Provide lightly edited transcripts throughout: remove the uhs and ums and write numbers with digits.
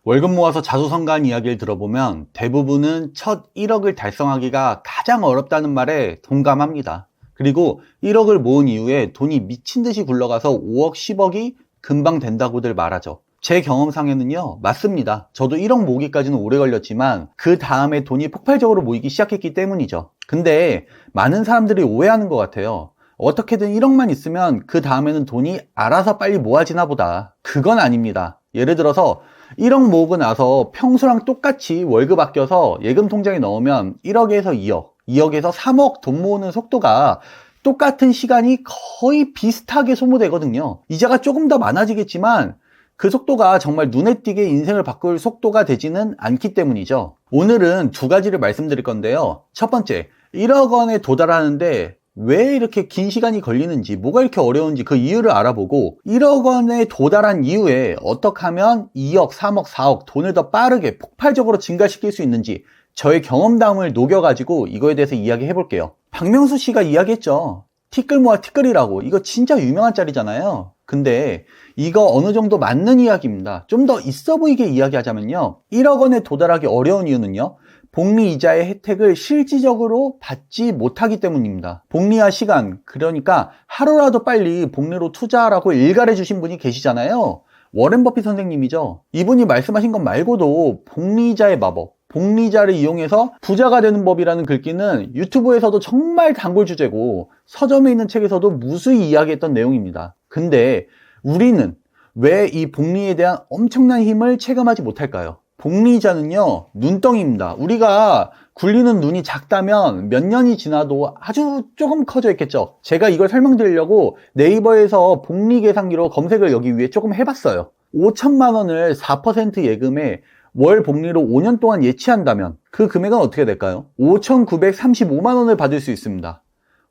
월급 모아서 자수성가한 이야기를 들어보면 대부분은 첫 1억을 달성하기가 가장 어렵다는 말에 동감합니다. 그리고 1억을 모은 이후에 돈이 미친 듯이 굴러가서 5억, 10억이 금방 된다고들 말하죠. 제 경험상에는요, 맞습니다. 저도 1억 모으기까지는 오래 걸렸지만 그 다음에 돈이 폭발적으로 모이기 시작했기 때문이죠. 근데 많은 사람들이 오해하는 것 같아요. 어떻게든 1억만 있으면 그 다음에는 돈이 알아서 빨리 모아지나 보다. 그건 아닙니다. 예를 들어서 1억 모으고 나서 평소랑 똑같이 월급 아껴서 예금 통장에 넣으면 1억에서 2억, 2억에서 3억 돈 모으는 속도가 똑같은 시간이 거의 비슷하게 소모되거든요. 이자가 조금 더 많아지겠지만 그 속도가 정말 눈에 띄게 인생을 바꿀 속도가 되지는 않기 때문이죠. 오늘은 두 가지를 말씀드릴 건데요. 첫 번째, 1억 원에 도달하는데 왜 이렇게 긴 시간이 걸리는지, 뭐가 이렇게 어려운지 그 이유를 알아보고 1억 원에 도달한 이후에 어떻게 하면 2억, 3억, 4억 돈을 더 빠르게 폭발적으로 증가시킬 수 있는지 저의 경험담을 녹여가지고 이거에 대해서 이야기해 볼게요. 박명수 씨가 이야기했죠. 티끌 모아 티끌이라고. 이거 진짜 유명한 짤이잖아요. 근데 이거 어느 정도 맞는 이야기입니다. 좀 더 있어 보이게 이야기하자면요. 1억 원에 도달하기 어려운 이유는요. 복리 이자의 혜택을 실질적으로 받지 못하기 때문입니다. 복리와 시간, 그러니까 하루라도 빨리 복리로 투자하라고 일갈해 주신 분이 계시잖아요. 워렌 버핏 선생님이죠. 이분이 말씀하신 것 말고도 복리이자의 마법, 복리이자를 이용해서 부자가 되는 법이라는 글귀는 유튜브에서도 정말 단골 주제고 서점에 있는 책에서도 무수히 이야기했던 내용입니다. 근데 우리는 왜 이 복리에 대한 엄청난 힘을 체감하지 못할까요? 복리이자는요, 눈덩이입니다. 우리가 굴리는 눈이 작다면 몇 년이 지나도 아주 조금 커져 있겠죠. 제가 이걸 설명드리려고 네이버에서 복리 계산기로 검색을 여기 위에 조금 해봤어요. 5천만 원을 4% 예금에 월 복리로 5년 동안 예치한다면 그 금액은 어떻게 될까요? 5,935만 원을 받을 수 있습니다.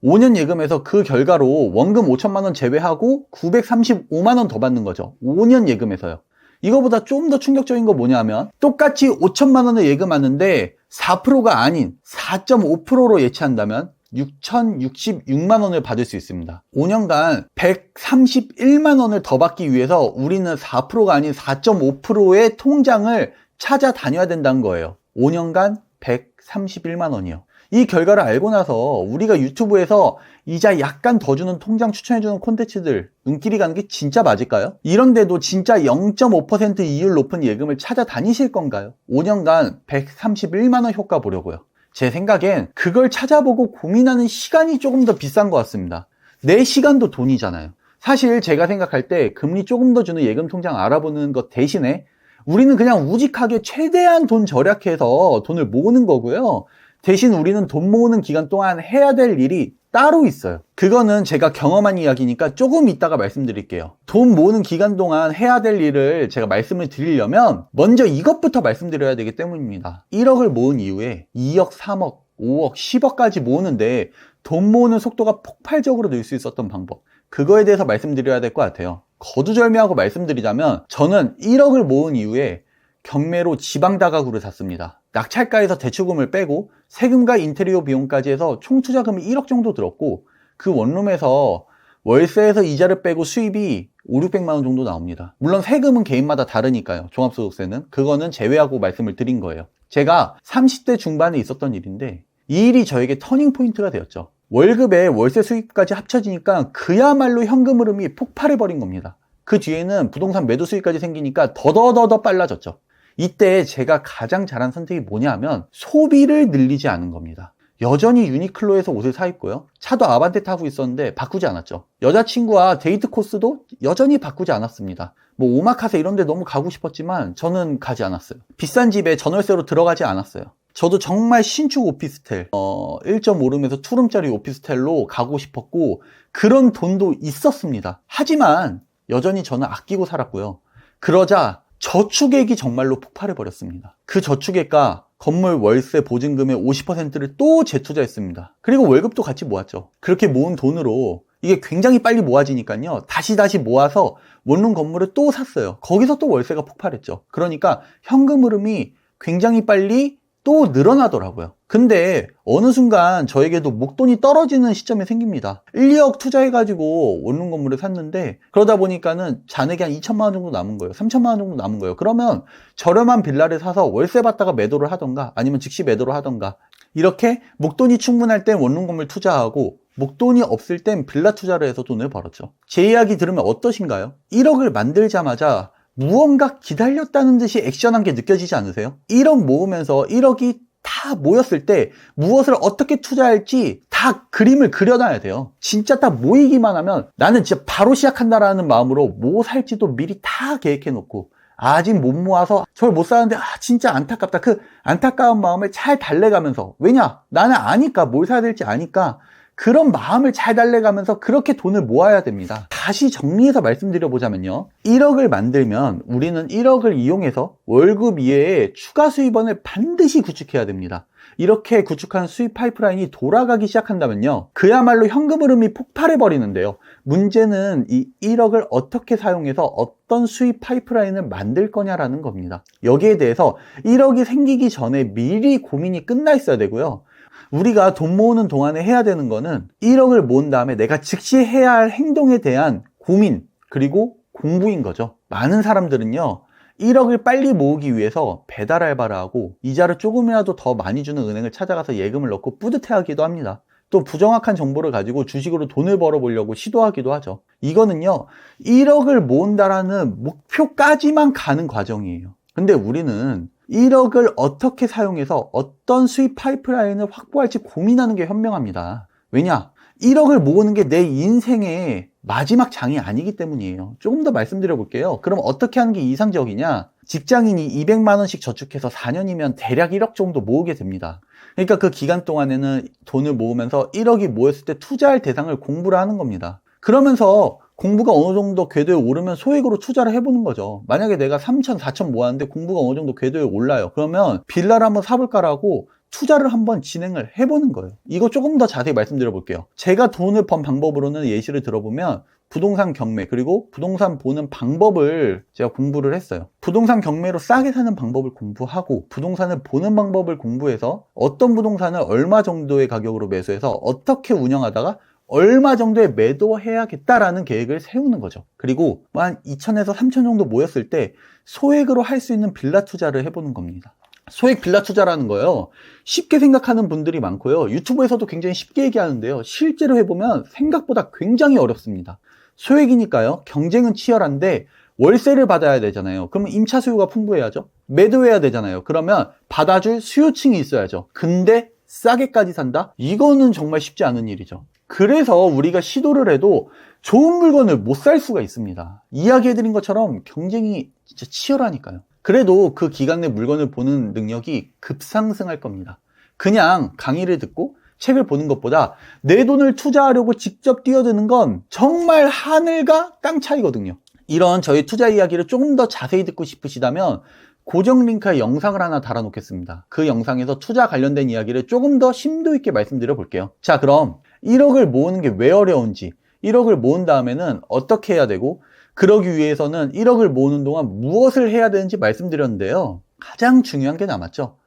5년 예금에서 그 결과로 원금 5천만 원 제외하고 935만 원 더 받는 거죠. 5년 예금에서요. 이거보다 좀 더 충격적인 거 뭐냐면 똑같이 5천만 원을 예금하는데 4%가 아닌 4.5%로 예치한다면 6,066만 원을 받을 수 있습니다. 5년간 131만 원을 더 받기 위해서 우리는 4%가 아닌 4.5%의 통장을 찾아다녀야 된다는 거예요. 5년간 131만 원이요. 이 결과를 알고 나서 우리가 유튜브에서 이자 약간 더 주는 통장 추천해주는 콘텐츠들 눈길이 가는 게 진짜 맞을까요? 이런데도 진짜 0.5% 이율 높은 예금을 찾아다니실 건가요? 5년간 131만 원 효과 보려고요. 제 생각엔 그걸 찾아보고 고민하는 시간이 조금 더 비싼 것 같습니다. 내 시간도 돈이잖아요. 사실 제가 생각할 때 금리 조금 더 주는 예금 통장 알아보는 것 대신에 우리는 그냥 우직하게 최대한 돈 절약해서 돈을 모으는 거고요. 대신 우리는 돈 모으는 기간 동안 해야 될 일이 따로 있어요. 그거는 제가 경험한 이야기니까 조금 이따가 말씀드릴게요. 돈 모으는 기간 동안 해야 될 일을 제가 말씀을 드리려면 먼저 이것부터 말씀드려야 되기 때문입니다. 1억을 모은 이후에 2억, 3억, 5억, 10억까지 모으는데 돈 모으는 속도가 폭발적으로 늘 수 있었던 방법. 그거에 대해서 말씀드려야 될 것 같아요. 거두절미하고 말씀드리자면 저는 1억을 모은 이후에 경매로 지방 다가구를 샀습니다. 낙찰가에서 대출금을 빼고 세금과 인테리어 비용까지 해서 총 투자금이 1억 정도 들었고 그 원룸에서 월세에서 이자를 빼고 수입이 5, 600만 원 정도 나옵니다. 물론 세금은 개인마다 다르니까요. 종합소득세는. 그거는 제외하고 말씀을 드린 거예요. 제가 30대 중반에 있었던 일인데 이 일이 저에게 터닝포인트가 되었죠. 월급에 월세 수입까지 합쳐지니까 그야말로 현금 흐름이 폭발해버린 겁니다. 그 뒤에는 부동산 매도 수익까지 생기니까 더더더 빨라졌죠. 이때 제가 가장 잘한 선택이 뭐냐 하면 소비를 늘리지 않은 겁니다. 여전히 유니클로에서 옷을 사 입고요. 차도 아반떼 타고 있었는데 바꾸지 않았죠. 여자친구와 데이트 코스도 여전히 바꾸지 않았습니다. 뭐 오마카세 이런 데 너무 가고 싶었지만 저는 가지 않았어요. 비싼 집에 전월세로 들어가지 않았어요. 저도 정말 신축 오피스텔 1.5룸에서 2룸짜리 오피스텔로 가고 싶었고 그런 돈도 있었습니다. 하지만 여전히 저는 아끼고 살았고요. 그러자 저축액이 정말로 폭발해버렸습니다. 그 저축액과 건물 월세 보증금의 50%를 또 재투자했습니다. 그리고 월급도 같이 모았죠. 그렇게 모은 돈으로 이게 굉장히 빨리 모아지니까요. 다시 모아서 원룸 건물을 또 샀어요. 거기서 또 월세가 폭발했죠. 그러니까 현금 흐름이 굉장히 빨리 또 늘어나더라고요. 근데 어느 순간 저에게도 목돈이 떨어지는 시점이 생깁니다. 1, 2억 투자해가지고 원룸 건물을 샀는데 그러다 보니까는 잔액이 한 2천만 원 정도 남은 거예요. 3천만 원 정도 남은 거예요. 그러면 저렴한 빌라를 사서 월세 받다가 매도를 하던가 아니면 즉시 매도를 하던가 이렇게 목돈이 충분할 땐 원룸 건물 투자하고 목돈이 없을 땐 빌라 투자를 해서 돈을 벌었죠. 제 이야기 들으면 어떠신가요? 1억을 만들자마자 무언가 기다렸다는 듯이 액션한 게 느껴지지 않으세요? 1억 모으면서 1억이 다 모였을 때 무엇을 어떻게 투자할지 다 그림을 그려놔야 돼요. 진짜 딱 모이기만 하면 나는 진짜 바로 시작한다라는 마음으로 뭐 살지도 미리 다 계획해 놓고 아직 못 모아서 저걸 못 사는데 진짜 안타깝다. 그 안타까운 마음을 잘 달래가면서 왜냐? 나는 아니까 뭘 사야 될지 아니까 그런 마음을 잘 달래가면서 그렇게 돈을 모아야 됩니다. 다시 정리해서 말씀드려보자면요. 1억을 만들면 우리는 1억을 이용해서 월급 이외에 추가 수입원을 반드시 구축해야 됩니다. 이렇게 구축한 수입 파이프라인이 돌아가기 시작한다면요. 그야말로 현금 흐름이 폭발해 버리는데요. 문제는 이 1억을 어떻게 사용해서 어떤 수입 파이프라인을 만들 거냐라는 겁니다. 여기에 대해서 1억이 생기기 전에 미리 고민이 끝나 있어야 되고요. 우리가 돈 모으는 동안에 해야 되는 거는 1억을 모은 다음에 내가 즉시 해야 할 행동에 대한 고민 그리고 공부인 거죠. 많은 사람들은요 1억을 빨리 모으기 위해서 배달 알바를 하고 이자를 조금이라도 더 많이 주는 은행을 찾아가서 예금을 넣고 뿌듯해하기도 합니다. 또 부정확한 정보를 가지고 주식으로 돈을 벌어보려고 시도하기도 하죠. 이거는요 1억을 모은다라는 목표까지만 가는 과정이에요. 근데 우리는 1억을 어떻게 사용해서 어떤 수입 파이프라인을 확보할지 고민하는 게 현명합니다. 왜냐? 1억을 모으는 게 내 인생의 마지막 장이 아니기 때문이에요. 조금 더 말씀드려 볼게요. 그럼 어떻게 하는 게 이상적이냐? 직장인이 200만 원씩 저축해서 4년이면 대략 1억 정도 모으게 됩니다. 그러니까 그 기간 동안에는 돈을 모으면서 1억이 모였을 때 투자할 대상을 공부를 하는 겁니다. 그러면서 공부가 어느 정도 궤도에 오르면 소액으로 투자를 해보는 거죠. 만약에 내가 3천, 4천 모았는데 공부가 어느 정도 궤도에 올라요. 그러면 빌라를 한번 사볼까라고 투자를 한번 진행을 해보는 거예요. 이거 조금 더 자세히 말씀드려 볼게요. 제가 돈을 번 방법으로는 예시를 들어보면 부동산 경매 그리고 부동산 보는 방법을 제가 공부를 했어요. 부동산 경매로 싸게 사는 방법을 공부하고 부동산을 보는 방법을 공부해서 어떤 부동산을 얼마 정도의 가격으로 매수해서 어떻게 운영하다가 얼마 정도에 매도해야겠다라는 계획을 세우는 거죠. 그리고 한 2천에서 3천 정도 모였을 때 소액으로 할 수 있는 빌라 투자를 해보는 겁니다. 소액 빌라 투자라는 거요. 쉽게 생각하는 분들이 많고요. 유튜브에서도 굉장히 쉽게 얘기하는데요. 실제로 해보면 생각보다 굉장히 어렵습니다. 소액이니까요. 경쟁은 치열한데 월세를 받아야 되잖아요. 그러면 임차 수요가 풍부해야죠. 매도해야 되잖아요. 그러면 받아줄 수요층이 있어야죠. 근데 싸게까지 산다? 이거는 정말 쉽지 않은 일이죠. 그래서 우리가 시도를 해도 좋은 물건을 못 살 수가 있습니다. 이야기해드린 것처럼 경쟁이 진짜 치열하니까요. 그래도 그 기간 내 물건을 보는 능력이 급상승할 겁니다. 그냥 강의를 듣고 책을 보는 것보다 내 돈을 투자하려고 직접 뛰어드는 건 정말 하늘과 땅 차이거든요. 이런 저희 투자 이야기를 조금 더 자세히 듣고 싶으시다면 고정 링크에 영상을 하나 달아놓겠습니다. 그 영상에서 투자 관련된 이야기를 조금 더 심도 있게 말씀드려 볼게요. 자, 그럼 1억을 모으는 게 왜 어려운지, 1억을 모은 다음에는 어떻게 해야 되고, 그러기 위해서는 1억을 모으는 동안 무엇을 해야 되는지 말씀드렸는데요. 가장 중요한 게 남았죠.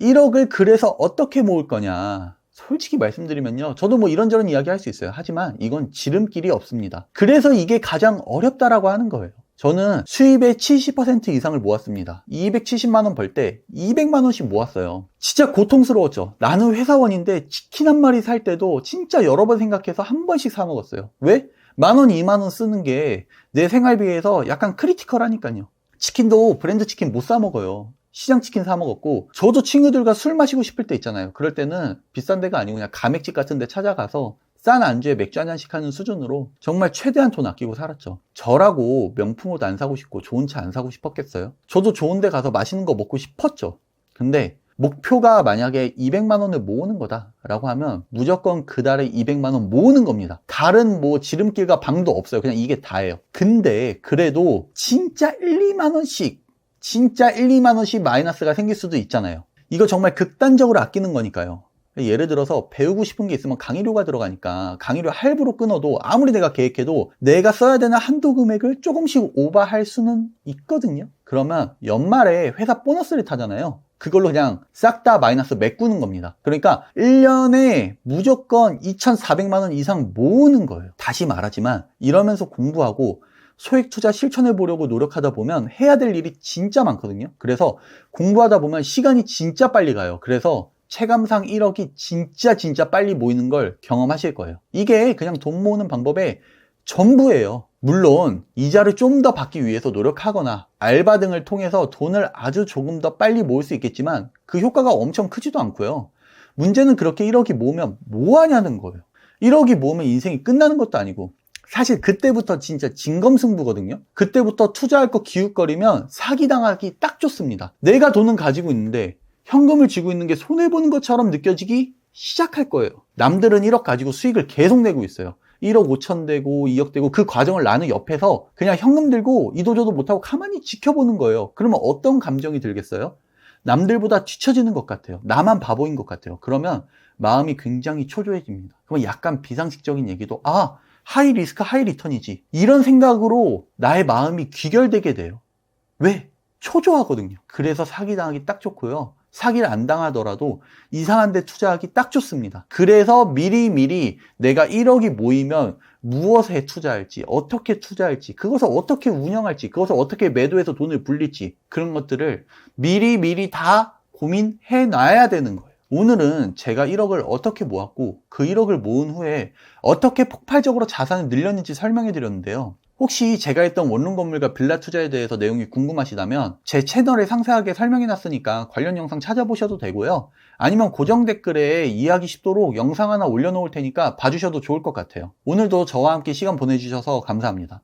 1억을 그래서 어떻게 모을 거냐. 솔직히 말씀드리면요. 저도 뭐 이런저런 이야기 할 수 있어요. 하지만 이건 지름길이 없습니다. 그래서 이게 가장 어렵다라고 하는 거예요. 저는 수입의 70% 이상을 모았습니다. 270만 원 벌 때 200만 원씩 모았어요. 진짜 고통스러웠죠. 나는 회사원인데 치킨 한 마리 살 때도 진짜 여러 번 생각해서 한 번씩 사 먹었어요. 왜? 10,000원, 20,000원 쓰는 게 내 생활비에서 약간 크리티컬하니까요. 치킨도 브랜드 치킨 못 사 먹어요. 시장 치킨 사 먹었고, 저도 친구들과 술 마시고 싶을 때 있잖아요. 그럴 때는 비싼 데가 아니고 그냥 가맥집 같은 데 찾아가서 싼 안주에 맥주 한 잔씩 하는 수준으로 정말 최대한 돈 아끼고 살았죠. 저라고 명품 옷 안 사고 싶고 좋은 차 안 사고 싶었겠어요? 저도 좋은 데 가서 맛있는 거 먹고 싶었죠. 근데 목표가 만약에 200만 원을 모으는 거다라고 하면 무조건 그 달에 200만 원 모으는 겁니다. 다른 뭐 지름길과 방도 없어요. 그냥 이게 다예요. 근데 그래도 진짜 1, 2만 원씩 진짜 1, 2만 원씩 마이너스가 생길 수도 있잖아요. 이거 정말 극단적으로 아끼는 거니까요. 예를 들어서 배우고 싶은 게 있으면 강의료가 들어가니까 강의료 할부로 끊어도 아무리 내가 계획해도 내가 써야 되는 한도 금액을 조금씩 오버할 수는 있거든요. 그러면 연말에 회사 보너스를 타잖아요. 그걸로 그냥 싹 다 마이너스 메꾸는 겁니다. 그러니까 1년에 무조건 2,400만 원 이상 모으는 거예요. 다시 말하지만 이러면서 공부하고 소액 투자 실천해 보려고 노력하다 보면 해야 될 일이 진짜 많거든요. 그래서 공부하다 보면 시간이 진짜 빨리 가요. 그래서 체감상 1억이 진짜 빨리 모이는 걸 경험하실 거예요. 이게 그냥 돈 모으는 방법의 전부예요. 물론 이자를 좀 더 받기 위해서 노력하거나 알바 등을 통해서 돈을 아주 조금 더 빨리 모을 수 있겠지만 그 효과가 엄청 크지도 않고요. 문제는 그렇게 1억이 모으면 뭐 하냐는 거예요. 1억이 모으면 인생이 끝나는 것도 아니고 사실 그때부터 진짜 진검승부거든요. 그때부터 투자할 거 기웃거리면 사기당하기 딱 좋습니다. 내가 돈은 가지고 있는데 현금을 쥐고 있는 게 손해보는 것처럼 느껴지기 시작할 거예요. 남들은 1억 가지고 수익을 계속 내고 있어요. 1억 5천 되고 2억 되고 그 과정을 나는 옆에서 그냥 현금 들고 이도저도 못하고 가만히 지켜보는 거예요. 그러면 어떤 감정이 들겠어요? 남들보다 뒤처지는 것 같아요. 나만 바보인 것 같아요. 그러면 마음이 굉장히 초조해집니다. 그러면 약간 비상식적인 얘기도 하이 리스크 하이 리턴이지, 이런 생각으로 나의 마음이 귀결되게 돼요. 왜? 초조하거든요. 그래서 사기당하기 딱 좋고요. 사기를 안 당하더라도 이상한 데 투자하기 딱 좋습니다. 그래서 미리 내가 1억이 모이면 무엇에 투자할지, 어떻게 투자할지, 그것을 어떻게 운영할지, 그것을 어떻게 매도해서 돈을 불릴지, 그런 것들을 미리 다 고민해 놔야 되는 거예요. 오늘은 제가 1억을 어떻게 모았고 그 1억을 모은 후에 어떻게 폭발적으로 자산을 늘렸는지 설명해 드렸는데요. 혹시 제가 했던 원룸 건물과 빌라 투자에 대해서 내용이 궁금하시다면 제 채널에 상세하게 설명해 놨으니까 관련 영상 찾아보셔도 되고요. 아니면 고정 댓글에 이해하기 쉽도록 영상 하나 올려놓을 테니까 봐주셔도 좋을 것 같아요. 오늘도 저와 함께 시간 보내주셔서 감사합니다.